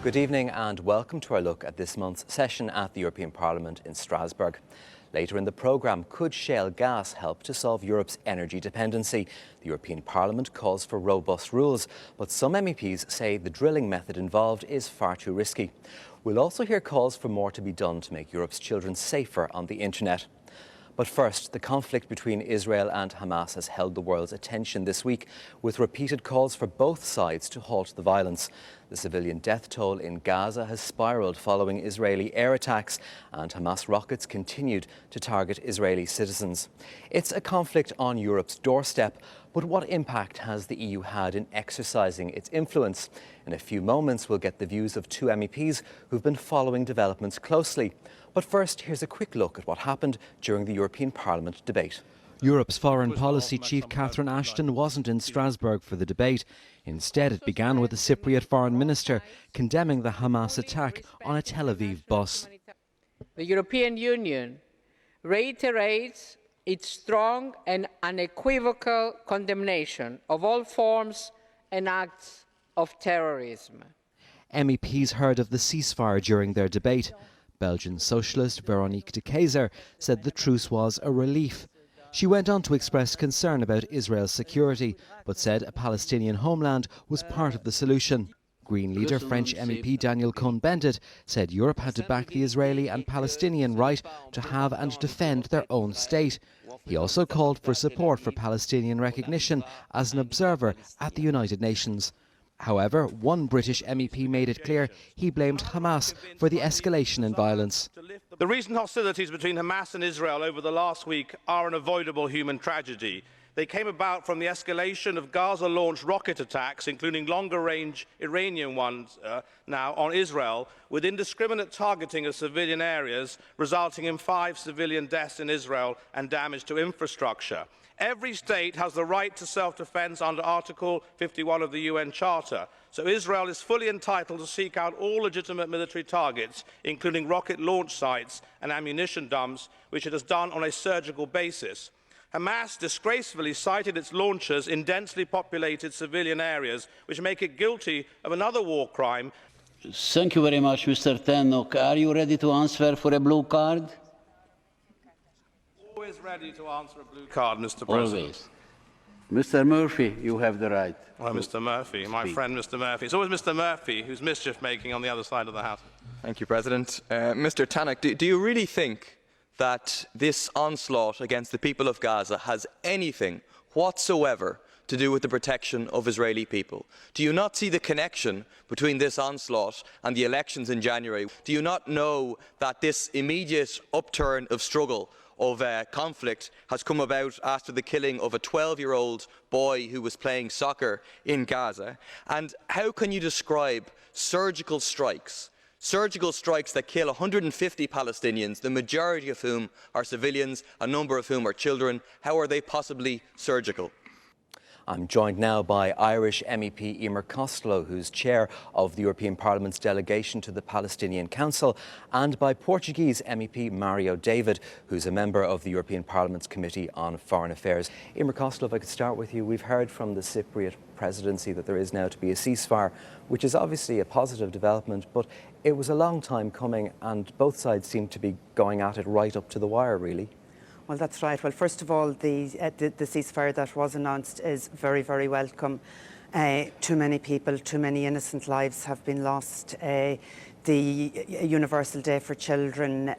Good evening and welcome to our look at this month's session at the European Parliament in Strasbourg. Later in the programme, could shale gas help to solve Europe's energy dependency? The European Parliament calls for robust rules, but some MEPs say the drilling method involved is far too risky. We'll also hear calls for more to be done to make Europe's children safer on the internet. But first, the conflict between Israel and Hamas has held the world's attention this week, with repeated calls for both sides to halt the violence. The civilian death toll in Gaza has spiralled following Israeli air attacks, and Hamas rockets continued to target Israeli citizens. It's a conflict on Europe's doorstep, but what impact has the EU had in exercising its influence? In a few moments, we'll get the views of two MEPs who've been following developments closely. But first, here's a quick look at what happened during the European Parliament debate. Europe's Foreign Policy Chief Catherine Ashton wasn't in Strasbourg for the debate. Instead, it began with the Cypriot Foreign Minister condemning the Hamas attack on a Tel Aviv bus. The European Union reiterates its strong and unequivocal condemnation of all forms and acts of terrorism. MEPs heard of the ceasefire during their debate. Belgian socialist Veronique de Keyser said the truce was a relief. She went on to express concern about Israel's security, but said a Palestinian homeland was part of the solution. Green leader French MEP Daniel Cohn-Bendit said Europe had to back the Israeli and Palestinian right to have and defend their own state. He also called for support for Palestinian recognition as an observer at the United Nations. However, one British MEP made it clear he blamed Hamas for the escalation in violence. The recent hostilities between Hamas and Israel over the last week are an avoidable human tragedy. They came about from the escalation of Gaza-launched rocket attacks, including longer-range Iranian ones now, on Israel, with indiscriminate targeting of civilian areas, resulting in 5 civilian deaths in Israel and damage to infrastructure. Every state has the right to self-defense under Article 51 of the UN Charter, so Israel is fully entitled to seek out all legitimate military targets, including rocket launch sites and ammunition dumps, which it has done on a surgical basis. Hamas disgracefully sited its launchers in densely populated civilian areas, which make it guilty of another war crime. Thank you very much, Mr. Tannock. Are you ready to answer for a blue card? Always ready to answer a blue card, Mr. President. Always. Mr. Murphy, you have the right. Well, Mr. Murphy, my friend Mr. Murphy. It's always Mr. Murphy who's mischief-making on the other side of the House. Thank you, President. Mr. Tannock, do you really think that this onslaught against the people of Gaza has anything whatsoever to do with the protection of Israeli people? Do you not see the connection between this onslaught and the elections in January? Do you not know that this immediate upturn of struggle, of conflict, has come about after the killing of a 12-year-old boy who was playing soccer in Gaza? And how can you describe surgical strikes that kill 150 Palestinians, the majority of whom are civilians, a number of whom are children? How are they possibly surgical? I'm joined now by Irish MEP Emer Costello, who's chair of the European Parliament's delegation to the Palestinian Council, and by Portuguese MEP Mario David, who's a member of the European Parliament's Committee on Foreign Affairs. Emer Costello, if I could start with you. We've heard from the Cypriot presidency that there is now to be a ceasefire, which is obviously a positive development, but it was a long time coming and both sides seem to be going at it right up to the wire, really. Well, that's right. Well, first of all, the ceasefire that was announced is very, very welcome. Too many people, too many innocent lives have been lost. The Universal Day for Children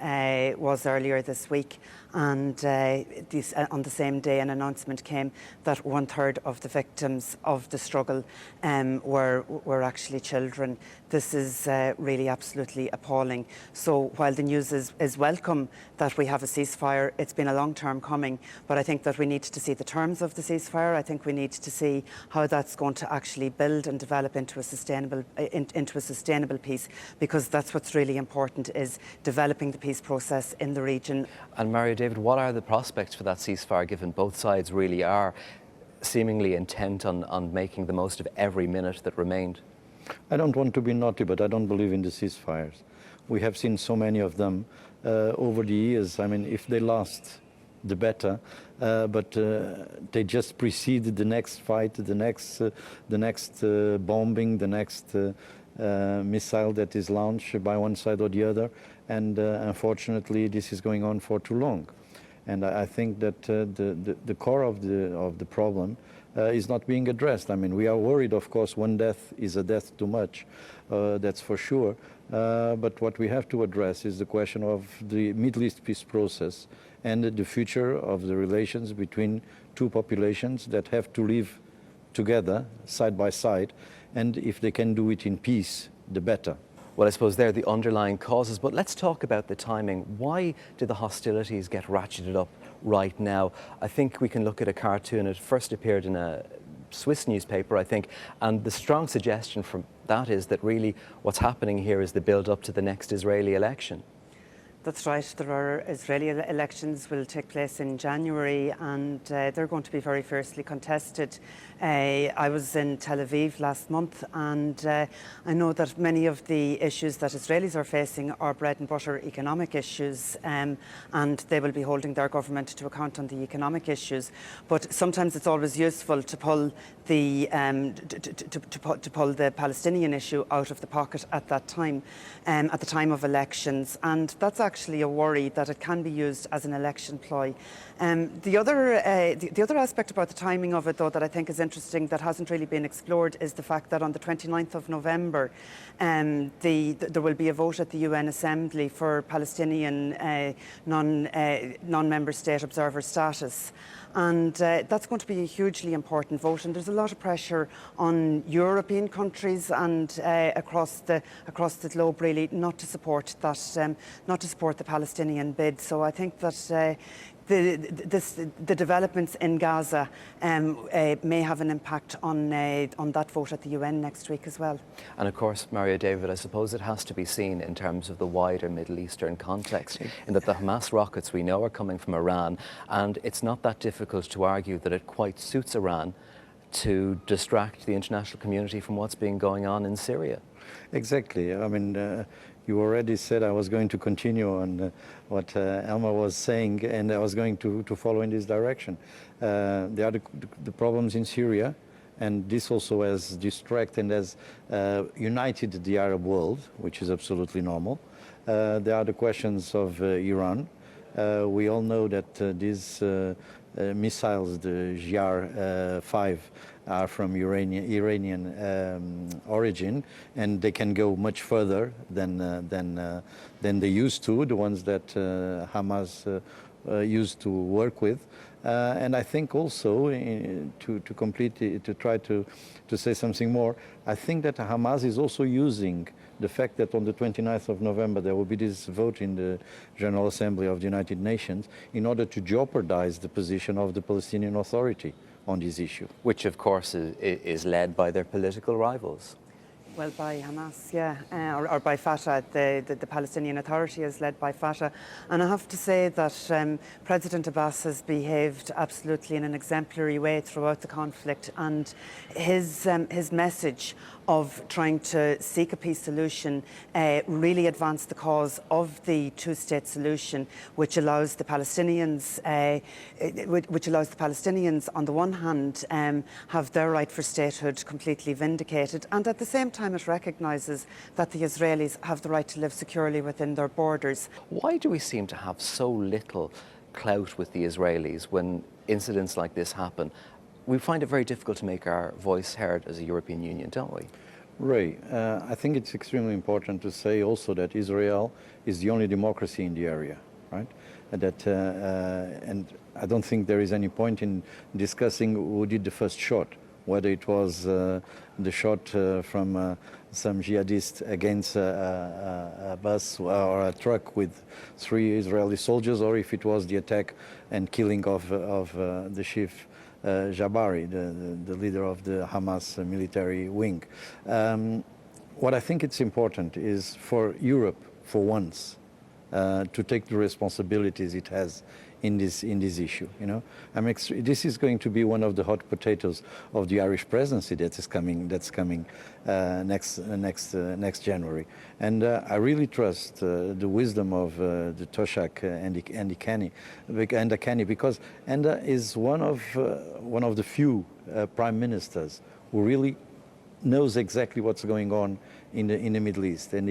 was earlier this week, and on the same day an announcement came that 1/3 of the victims of the struggle were actually children. This is really absolutely appalling. So while the news is welcome that we have a ceasefire, it's been a long term coming, but I think that we need to see the terms of the ceasefire. I think we need to see how that's going to actually build and develop into a sustainable peace, because that's what's really important, is developing the peace process in the region. And Mario David, what are the prospects for that ceasefire, given both sides really are seemingly intent on making the most of every minute that remained? I don't want to be naughty, but I don't believe in the ceasefires. We have seen so many of them over the years. I mean, if they last, the better. But they just precede the next fight, the next bombing, the next missile that is launched by one side or the other, and unfortunately this is going on for too long. And I think that the core of the problem is not being addressed. I mean, we are worried, of course, one death is a death too much, that's for sure. But what we have to address is the question of the Middle East peace process and the future of the relations between two populations that have to live together, side by side, and if they can do it in peace, the better. Well, I suppose they're the underlying causes, but let's talk about the timing. Why did the hostilities get ratcheted up right now? I think we can look at a cartoon. It first appeared in a Swiss newspaper, I think, and the strong suggestion from that is that really what's happening here is the build-up to the next Israeli election. That's right. There are Israeli elections will take place in January, and they're going to be very fiercely contested. I was in Tel Aviv last month, and I know that many of the issues that Israelis are facing are bread and butter economic issues, and they will be holding their government to account on the economic issues. But sometimes it's always useful to pull the to pull the Palestinian issue out of the pocket at that time, at the time of elections, and that's actually a worry that it can be used as an election ploy. The other aspect about the timing of it, though, that I think is interesting that hasn't really been explored is the fact that on the 29th of November, there will be a vote at the UN Assembly for Palestinian non-member state observer status. And that's going to be a hugely important vote, and there's a lot of pressure on European countries and across the globe, really, not to support that, not to support the Palestinian bid. So I think that the developments in Gaza may have an impact on that vote at the UN next week as well. And of course, Mario David, I suppose it has to be seen in terms of the wider Middle Eastern context, in that the Hamas rockets we know are coming from Iran, and it's not that difficult to argue that it quite suits Iran to distract the international community from what's been going on in Syria. Exactly. I mean, you already said I was going to continue on what Elmar was saying, and I was going to follow in this direction. There are the problems in Syria, and this also has distracted and has united the Arab world, which is absolutely normal. There are the questions of Iran. We all know that these missiles, the GR-5, are from Iranian origin, and they can go much further than they used to, the ones that Hamas used to work with. And I think also, to complete it, to try to say something more, I think that Hamas is also using the fact that on the 29th of November there will be this vote in the General Assembly of the United Nations in order to jeopardize the position of the Palestinian Authority on this issue. Which, of course, is led by their political rivals. Well, by Hamas, yeah, or by Fatah. The Palestinian Authority is led by Fatah. And I have to say that President Abbas has behaved absolutely in an exemplary way throughout the conflict. And his message of trying to seek a peace solution really advanced the cause of the two-state solution, which allows the Palestinians, on the one hand, have their right for statehood completely vindicated, and at the same time it recognises that the Israelis have the right to live securely within their borders. Why do we seem to have so little clout with the Israelis when incidents like this happen? We find it very difficult to make our voice heard as a European Union, don't we? Ray, I think it's extremely important to say also that Israel is the only democracy in the area, right? And I don't think there is any point in discussing who did the first shot, whether it was the shot from some jihadists against a bus or a truck with 3 Israeli soldiers, or if it was the attack and killing of the chief Jabari, the leader of the Hamas military wing. What I think it's important is for Europe, for once, to take the responsibilities it has in this issue. You know, this is going to be one of the hot potatoes of the Irish presidency that's coming next January. And I really trust the wisdom of the Taoiseach and the Kenny, because Enda is one of the few prime ministers who really knows exactly what's going on in the Middle East, and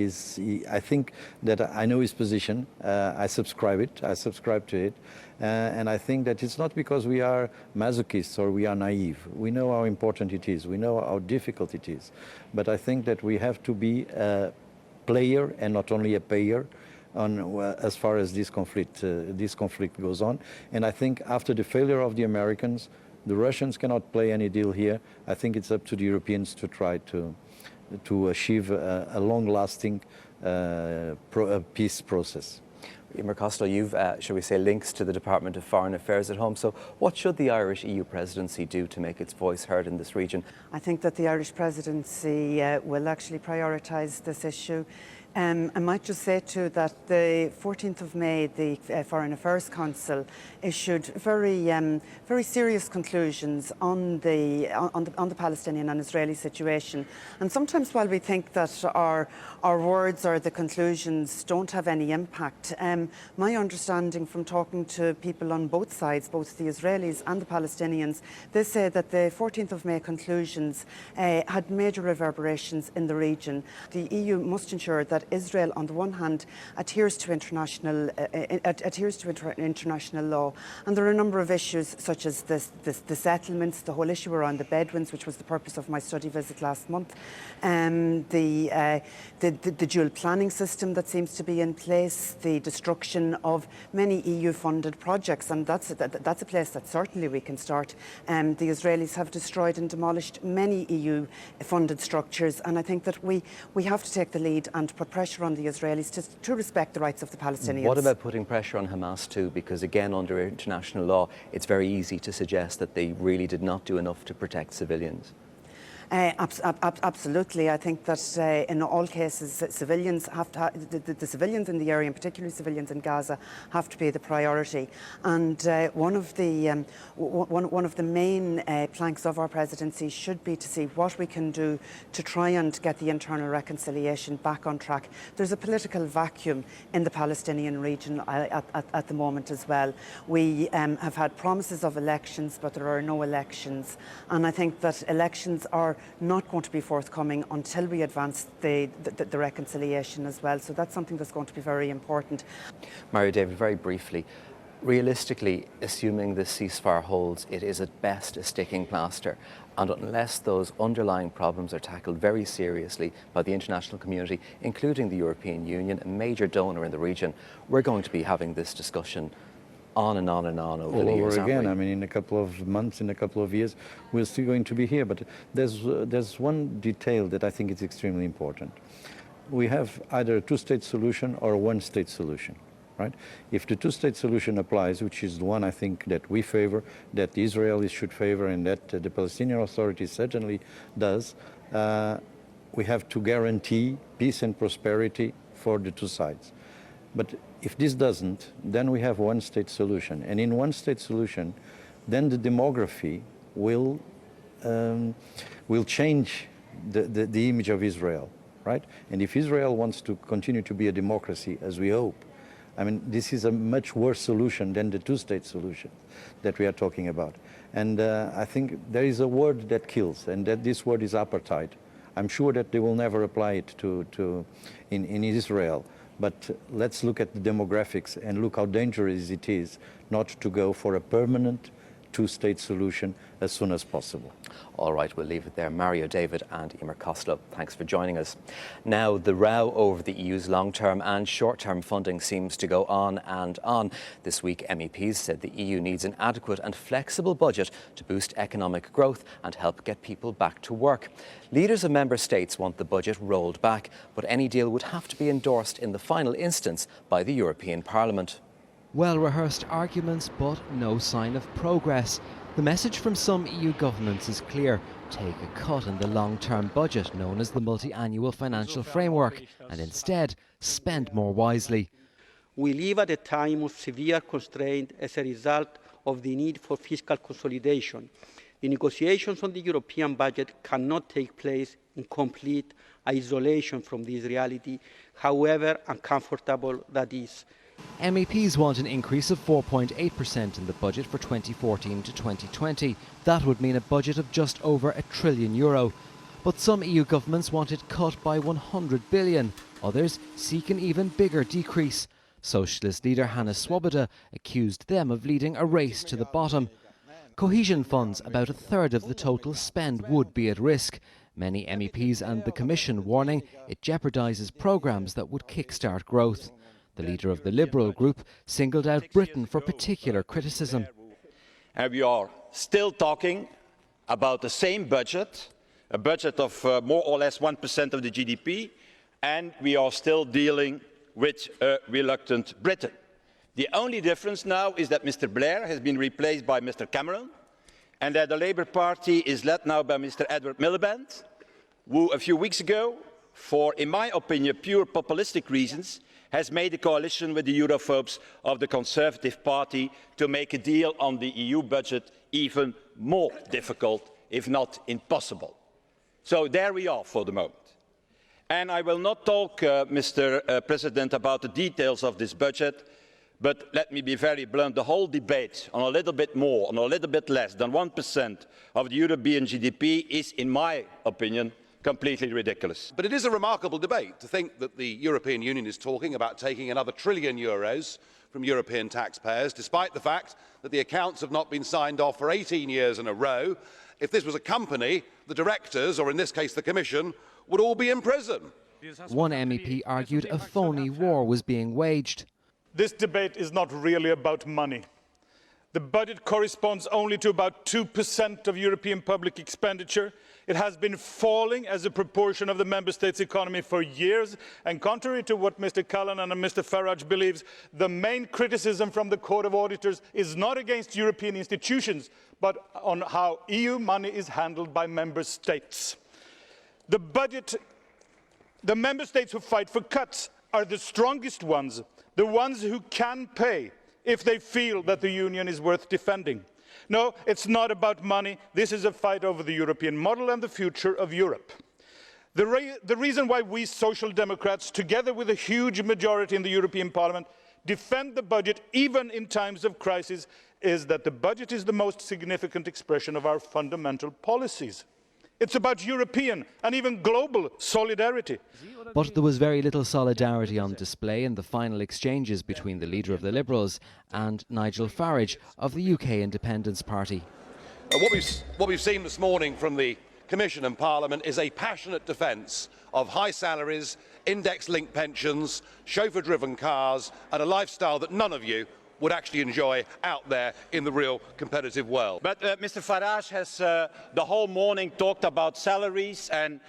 I think that I know his position. I subscribe to it, and I think that it's not because we are masochists or we are naive. We know how important it is. We know how difficult it is, but I think that we have to be a player and not only a payer as far as this conflict goes on. And I think after the failure of the Americans, the Russians cannot play any deal here. I think it's up to the Europeans to try to achieve a long-lasting peace process. Emer Costello, you've, shall we say, links to the Department of Foreign Affairs at home. So what should the Irish EU presidency do to make its voice heard in this region? I think that the Irish presidency will actually prioritise this issue. I might just say too that the 14th of May, the Foreign Affairs Council issued very serious conclusions on the Palestinian and Israeli situation. And sometimes while we think that our words or the conclusions don't have any impact, my understanding from talking to people on both sides, both the Israelis and the Palestinians, they say that the 14th of May conclusions had major reverberations in the region. The EU must ensure that Israel, on the one hand, adheres to international law, and there are a number of issues such as the settlements, the whole issue around the Bedouins, which was the purpose of my study visit last month, the dual planning system that seems to be in place, the destruction of many EU-funded projects, and that's a place that certainly we can start. The Israelis have destroyed and demolished many EU-funded structures, and I think that we have to take the lead and put pressure on the Israelis to respect the rights of the Palestinians. What about putting pressure on Hamas too? Because again, under international law, it's very easy to suggest that they really did not do enough to protect civilians. Absolutely. I think that in all cases, civilians have to the civilians in the area, and particularly civilians in Gaza, have to be the priority. And one of the main planks of our presidency should be to see what we can do to try and get the internal reconciliation back on track. There's a political vacuum in the Palestinian region at the moment as well. We have had promises of elections, but there are no elections. And I think that elections are not going to be forthcoming until we advance the reconciliation as well. So that's something that's going to be very important. Mario David, very briefly, realistically, assuming the ceasefire holds, it is at best a sticking plaster. And unless those underlying problems are tackled very seriously by the international community, including the European Union, a major donor in the region, we're going to be having this discussion on and on and on over the years. Again, I mean, in a couple of months, in a couple of years, we're still going to be here. But there's one detail that I think is extremely important. We have either a two-state solution or a one-state solution, right? If the two-state solution applies, which is the one I think that we favor, that the Israelis should favor, and that the Palestinian Authority certainly does, we have to guarantee peace and prosperity for the two sides. But if this doesn't, then we have one-state solution. And in one-state solution, then the demography will change the image of Israel, right? And if Israel wants to continue to be a democracy, as we hope, I mean, this is a much worse solution than the two-state solution that we are talking about. And I think there is a word that kills, and that this word is apartheid. I'm sure that they will never apply it in Israel. But let's look at the demographics and look how dangerous it is not to go for a permanent two-state solution as soon as possible. All right, we'll leave it there. Mario David and Emer Costello, thanks for joining us. Now, the row over the EU's long-term and short-term funding seems to go on and on. This week, MEPs said the EU needs an adequate and flexible budget to boost economic growth and help get people back to work. Leaders of member states want the budget rolled back, but any deal would have to be endorsed in the final instance by the European Parliament. Well-rehearsed arguments, but no sign of progress. The message from some EU governments is clear. Take a cut in the long-term budget, known as the Multi-Annual Financial Framework, and instead spend more wisely. We live at a time of severe constraint as a result of the need for fiscal consolidation. The negotiations on the European budget cannot take place in complete isolation from this reality, however uncomfortable that is. MEPs want an increase of 4.8% in the budget for 2014 to 2020. That would mean a budget of just over €1 trillion. But some EU governments want it cut by 100 billion. Others seek an even bigger decrease. Socialist leader Hannes Swoboda accused them of leading a race to the bottom. Cohesion funds, about a third of the total spend, would be at risk. Many MEPs and the Commission warning it jeopardises programmes that would kickstart growth. The leader of the Liberal group singled out Britain for particular criticism. And we are still talking about the same budget, a budget of more or less 1% of the GDP, and we are still dealing with a reluctant Britain. The only difference now is that Mr. Blair has been replaced by Mr. Cameron, and that the Labour Party is led now by Mr. Edward Miliband, who a few weeks ago, for, in my opinion, pure populistic reasons, has made a coalition with the Europhobes of the Conservative Party to make a deal on the EU budget even more difficult, if not impossible. So there we are for the moment. And I will not talk, Mr. President, about the details of this budget, but let me be very blunt. The whole debate on a little bit more, on a little bit less than 1% of the European GDP is, in my opinion, completely ridiculous. But it is a remarkable debate to think that the European Union is talking about taking another €1 trillion from European taxpayers, despite the fact that the accounts have not been signed off for 18 years in a row. If this was a company, the directors, or in this case the Commission, would all be in prison. One MEP argued a phony war was being waged. This debate is not really about money. The budget corresponds only to about 2% of European public expenditure. It has been falling as a proportion of the member states' economy for years, and contrary to what Mr. Callanan and Mr. Farage believes, the main criticism from the Court of Auditors is not against European institutions, but on how EU money is handled by member states. The member states who fight for cuts are the strongest ones, the ones who can pay if they feel that the Union is worth defending. No, it's not about money. This is a fight over the European model and the future of Europe. The reason why we Social Democrats, together with a huge majority in the European Parliament, defend the budget even in times of crisis is that the budget is the most significant expression of our fundamental policies. It's about European and even global solidarity. But there was very little solidarity on display in the final exchanges between the leader of the Liberals and Nigel Farage of the UK Independence Party. What we've seen this morning from the Commission and Parliament is a passionate defence of high salaries, index-linked pensions, chauffeur-driven cars and a lifestyle that none of you would actually enjoy out there in the real competitive world. But Mr. Farage has the whole morning talked about salaries and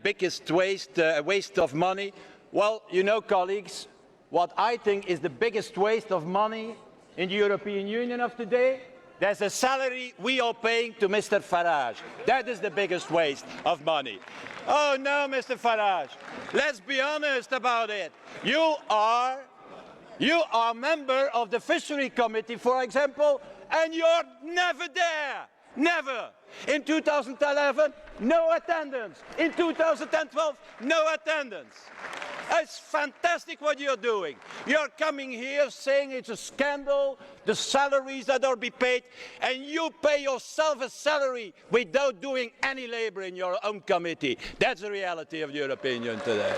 biggest waste of money. Well, you know, colleagues, what I think is the biggest waste of money in the European Union of today, there's a salary we are paying to Mr. Farage. That is the biggest waste of money. Oh no, Mr. Farage, let's be honest about it. You are a member of the Fishery Committee, for example, and you're never there. Never. In 2011, no attendance. In 2012, no attendance. It's fantastic what you're doing. You're coming here saying it's a scandal, the salaries that are being paid, and you pay yourself a salary without doing any labor in your own committee. That's the reality of the European Union today.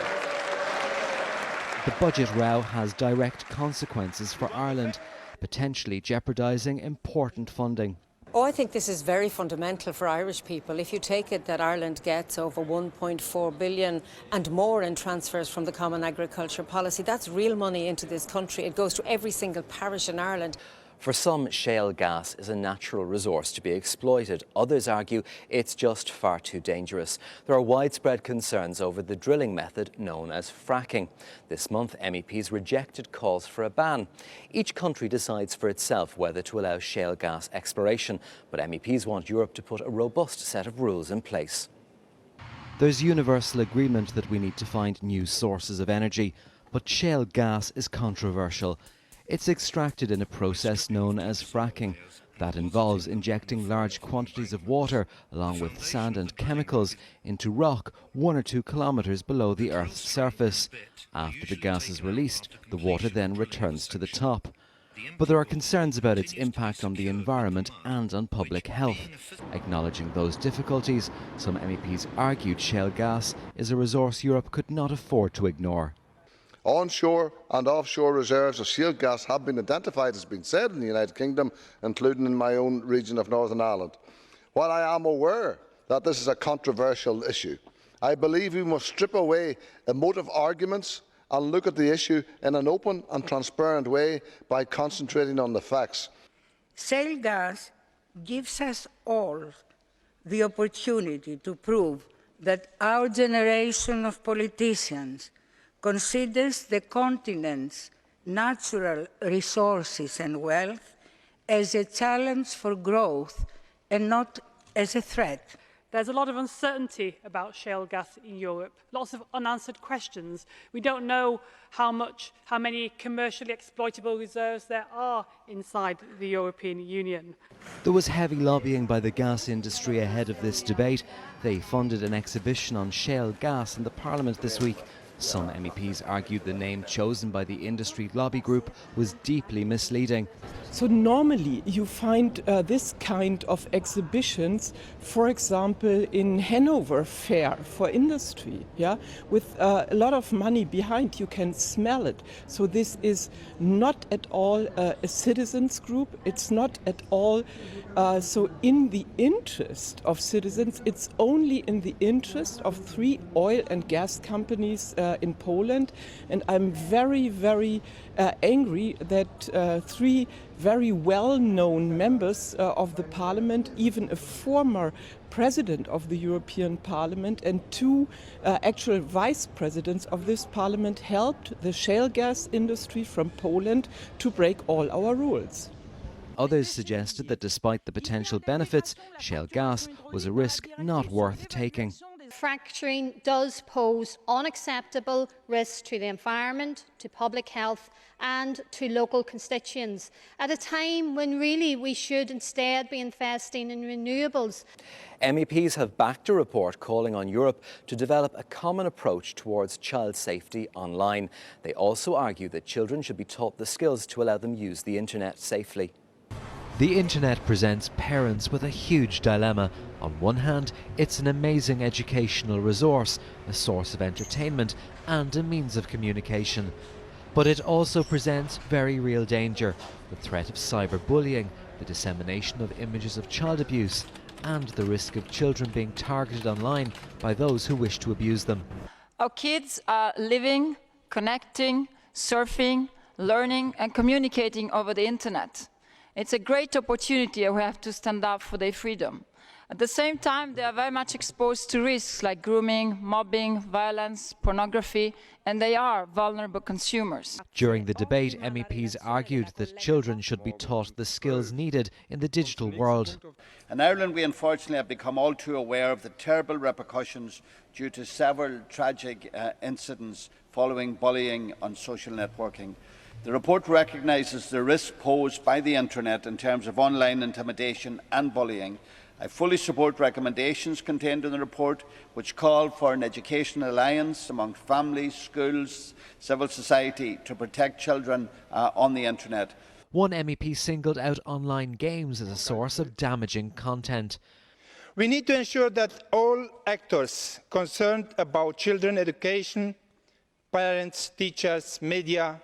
The budget row has direct consequences for Ireland, potentially jeopardising important funding. Oh, I think this is very fundamental for Irish people. If you take it that Ireland gets over 1.4 billion and more in transfers from the Common Agriculture Policy, that's real money into this country. It goes to every single parish in Ireland. For some, shale gas is a natural resource to be exploited. Others argue it's just far too dangerous. There are widespread concerns over the drilling method known as fracking. This month, MEPs rejected calls for a ban. Each country decides for itself whether to allow shale gas exploration, but MEPs want Europe to put a robust set of rules in place. There's universal agreement that we need to find new sources of energy, but shale gas is controversial. It's extracted in a process known as fracking. That involves injecting large quantities of water, along with sand and chemicals, into rock 1 or 2 kilometres below the Earth's surface. After the gas is released, the water then returns to the top. but there are concerns about its impact on the environment and on public health. Acknowledging those difficulties, some MEPs argued shale gas is a resource Europe could not afford to ignore. Onshore and offshore reserves of shale gas have been identified, as has been said, in the United Kingdom, including in my own region of Northern Ireland. While I am aware that this is a controversial issue, I believe we must strip away emotive arguments and look at the issue in an open and transparent way by concentrating on the facts. Shale gas gives us all the opportunity to prove that our generation of politicians considers the continent's natural resources and wealth as a challenge for growth and not as a threat. There's a lot of uncertainty about shale gas in Europe, lots of unanswered questions. We don't know how many commercially exploitable reserves there are inside the European Union. There was heavy lobbying by the gas industry ahead of this debate. They funded an exhibition on shale gas in the Parliament this week. Some MEPs argued the name chosen by the industry lobby group was deeply misleading. So normally you find this kind of exhibitions, for example, in Hanover Fair for industry, with a lot of money behind. You can smell it. So this is not at all a citizens group. It's not at all so in the interest of citizens. It's only in the interest of 3 oil and gas companies in Poland. And I'm very, very angry that 3 very well-known members of the Parliament, even a former president of the European Parliament and 2 actual vice presidents of this Parliament helped the shale gas industry from Poland to break all our rules. Others suggested that despite the potential benefits, shale gas was a risk not worth taking. Fracturing does pose unacceptable risks to the environment, to public health and to local constituents at a time when really we should instead be investing in renewables. MEPs have backed a report calling on Europe to develop a common approach towards child safety online. They also argue that children should be taught the skills to allow them use the internet safely. The internet presents parents with a huge dilemma. On one hand, it's an amazing educational resource, a source of entertainment and a means of communication. But it also presents very real danger, the threat of cyberbullying, the dissemination of images of child abuse, and the risk of children being targeted online by those who wish to abuse them. Our kids are living, connecting, surfing, learning and communicating over the internet. It's a great opportunity and we have to stand up for their freedom. At the same time, they are very much exposed to risks like grooming, mobbing, violence, pornography, and they are vulnerable consumers. During the debate, MEPs argued that children should be taught the skills needed in the digital world. In Ireland, we unfortunately have become all too aware of the terrible repercussions due to several tragic incidents following bullying on social networking. The report recognises the risk posed by the internet in terms of online intimidation and bullying. I fully support recommendations contained in the report which call for an education alliance among families, schools, civil society to protect children on the internet. One MEP singled out online games as a source of damaging content. We need to ensure that all actors concerned about children's education, parents, teachers, media,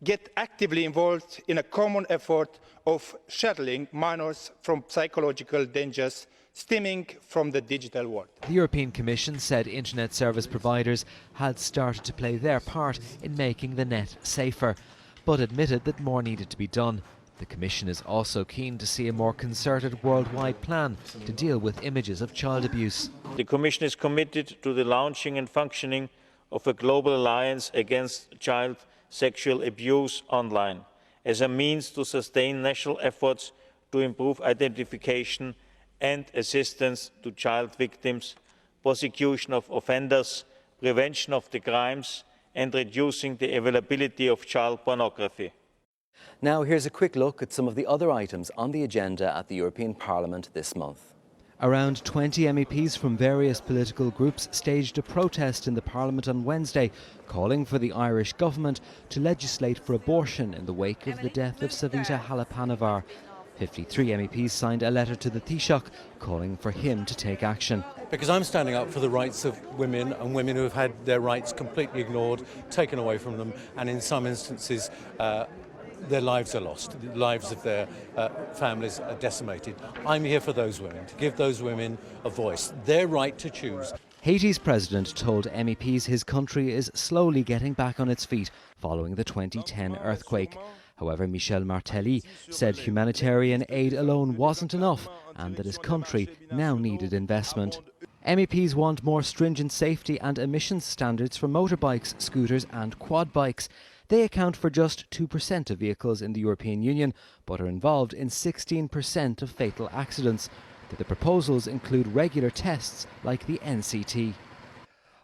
get actively involved in a common effort of sheltering minors from psychological dangers stemming from the digital world. The European Commission said internet service providers had started to play their part in making the net safer, but admitted that more needed to be done. The Commission is also keen to see a more concerted worldwide plan to deal with images of child abuse. The Commission is committed to the launching and functioning of a global alliance against child sexual abuse online as a means to sustain national efforts to improve identification and assistance to child victims, prosecution of offenders, prevention of the crimes and reducing the availability of child pornography. Now here's a quick look at some of the other items on the agenda at the European Parliament this month. Around 20 MEPs from various political groups staged a protest in the Parliament on Wednesday, calling for the Irish government to legislate for abortion in the wake of the death of Savita Halappanavar. 53 MEPs signed a letter to the Taoiseach calling for him to take action. Because I'm standing up for the rights of women and women who have had their rights completely ignored, taken away from them, and in some instances their lives are lost, the lives of their families are decimated. I'm here for those women, to give those women a voice, their right to choose. Haiti's president told MEPs his country is slowly getting back on its feet following the 2010 earthquake. However, Michel Martelly said humanitarian aid alone wasn't enough and that his country now needed investment. MEPs want more stringent safety and emissions standards for motorbikes, scooters and quad bikes. They account for just 2% of vehicles in the European Union, but are involved in 16% of fatal accidents. The proposals include regular tests like the NCT.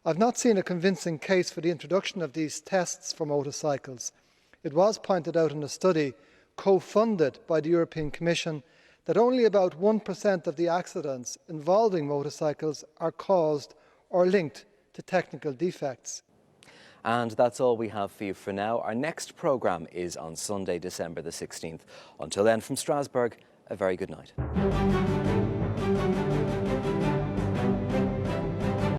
I've not seen a convincing case for the introduction of these tests for motorcycles. It was pointed out in a study co-funded by the European Commission that only about 1% of the accidents involving motorcycles are caused or linked to technical defects. And that's all we have for you for now. Our next programme is on Sunday, December the 16th. Until then, from Strasbourg, a very good night.